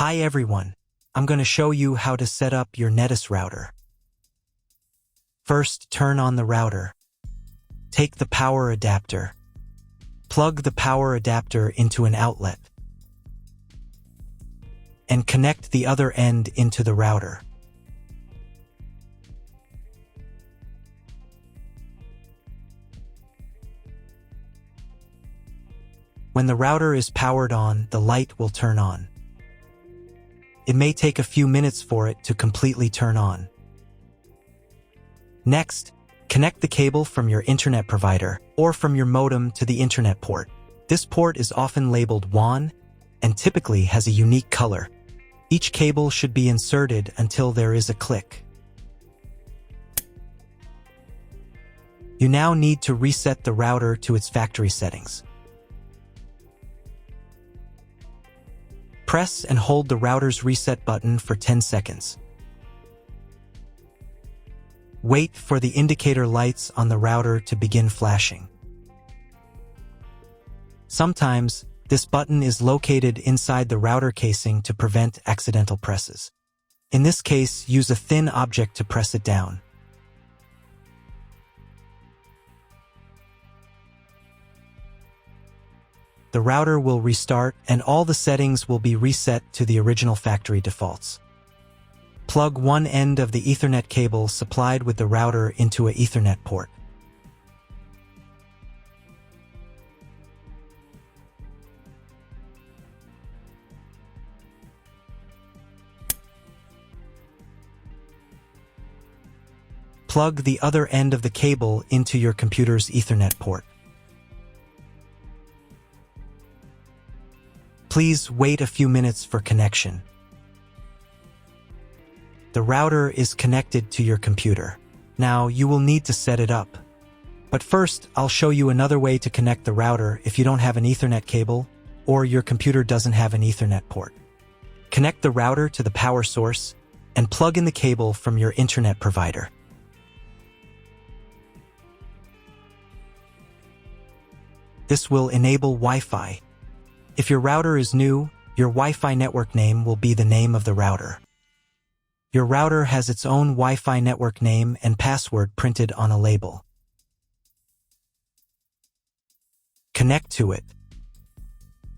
Hi everyone, I'm going to show you how to set up your Netis router. First, turn on the router. Take the power adapter. Plug the power adapter into an outlet. And connect the other end into the router. When the router is powered on, the light will turn on. It may take a few minutes for it to completely turn on. Next, connect the cable from your internet provider or from your modem to the internet port. This port is often labeled WAN and typically has a unique color. Each cable should be inserted until there is a click. You now need to reset the router to its factory settings. Press and hold the router's reset button for 10 seconds. Wait for the indicator lights on the router to begin flashing. Sometimes, this button is located inside the router casing to prevent accidental presses. In this case, use a thin object to press it down. The router will restart and all the settings will be reset to the original factory defaults. Plug one end of the Ethernet cable supplied with the router into an Ethernet port. Plug the other end of the cable into your computer's Ethernet port. Please wait a few minutes for connection. The router is connected to your computer. Now you will need to set it up. But first, I'll show you another way to connect the router if you don't have an Ethernet cable or your computer doesn't have an Ethernet port. Connect the router to the power source and plug in the cable from your internet provider. This will enable Wi-Fi. If your router is new, your Wi-Fi network name will be the name of the router. Your router has its own Wi-Fi network name and password printed on a label. Connect to it.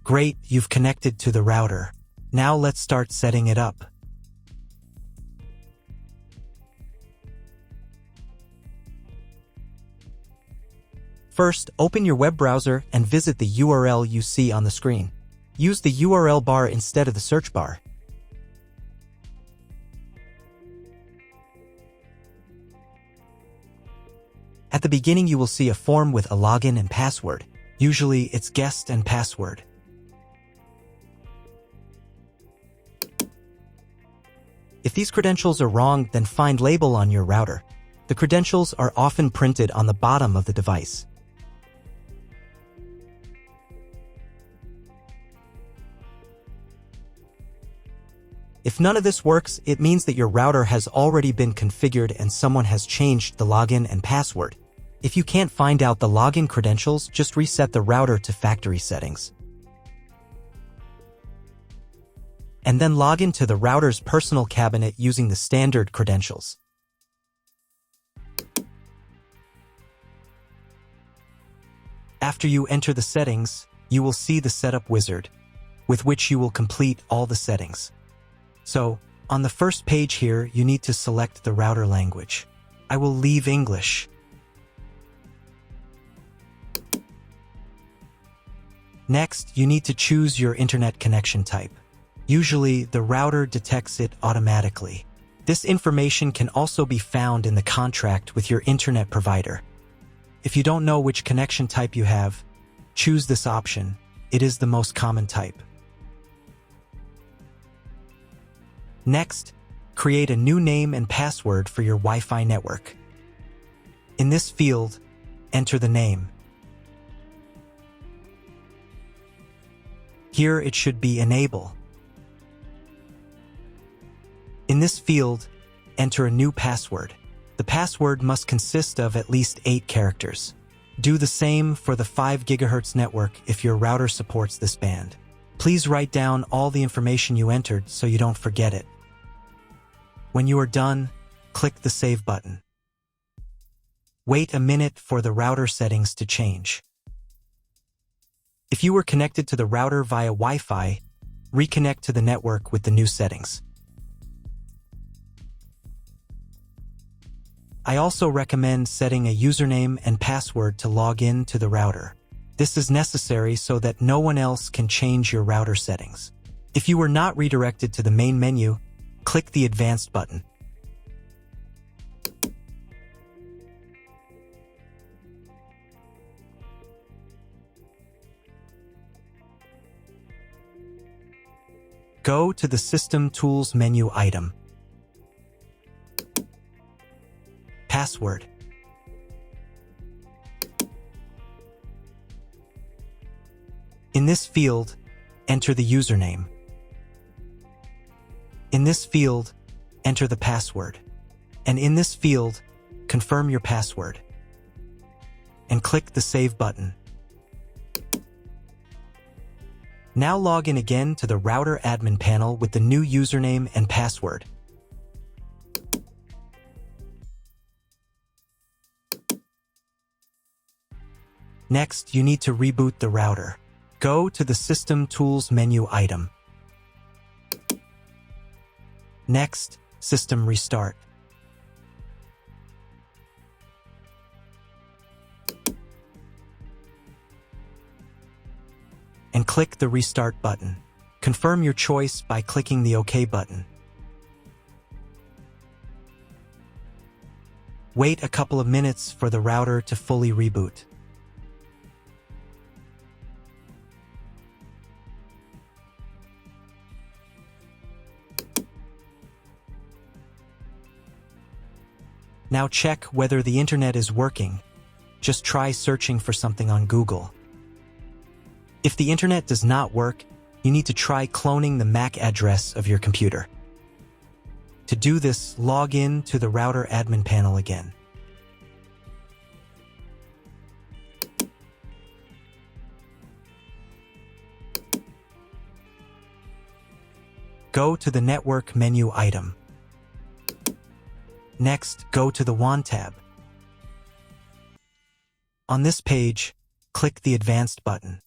Great, you've connected to the router. Now let's start setting it up. First, open your web browser and visit the URL you see on the screen. Use the URL bar instead of the search bar. At the beginning, you will see a form with a login and password. Usually, it's guest and password. If these credentials are wrong, then find label on your router. The credentials are often printed on the bottom of the device. If none of this works, it means that your router has already been configured and someone has changed the login and password. If you can't find out the login credentials, just reset the router to factory settings. And then log into the router's personal cabinet using the standard credentials. After you enter the settings, you will see the setup wizard, with which you will complete all the settings. So, on the first page here, you need to select the router language. I will leave English. Next, you need to choose your internet connection type. Usually, the router detects it automatically. This information can also be found in the contract with your internet provider. If you don't know which connection type you have, choose this option. It is the most common type. Next, create a new name and password for your Wi-Fi network. In this field, enter the name. Here it should be Enable. In this field, enter a new password. The password must consist of at least 8 characters. Do the same for the 5 GHz network if your router supports this band. Please write down all the information you entered so you don't forget it. When you are done, click the Save button. Wait a minute for the router settings to change. If you were connected to the router via Wi-Fi, reconnect to the network with the new settings. I also recommend setting a username and password to log in to the router. This is necessary so that no one else can change your router settings. If you were not redirected to the main menu, click the Advanced button. Go to the System Tools menu item. Password. In this field, enter the username. In this field, enter the password. And in this field, confirm your password. And click the Save button. Now log in again to the router admin panel with the new username and password. Next, you need to reboot the router. Go to the System Tools menu item. Next, System Restart. And click the Restart button. Confirm your choice by clicking the OK button. Wait a couple of minutes for the router to fully reboot. Now check whether the internet is working. Just try searching for something on Google. If the internet does not work, you need to try cloning the MAC address of your computer. To do this, log in to the router admin panel again. Go to the Network menu item. Next, go to the WAN tab. On this page, click the Advanced button.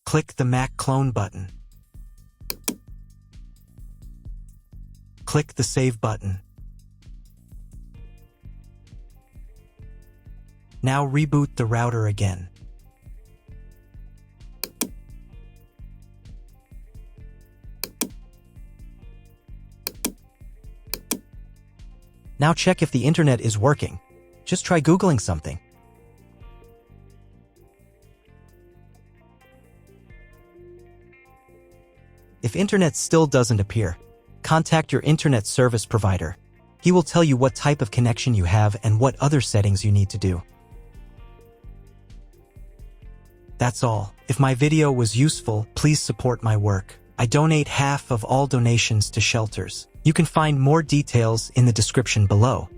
Click the MAC clone button. Click the Save button. Now reboot the router again. Now check if the internet is working. Just try Googling something. If internet still doesn't appear, contact your internet service provider. He will tell you what type of connection you have and what other settings you need to do. That's all. If my video was useful, please support my work. I donate half of all donations to shelters. You can find more details in the description below.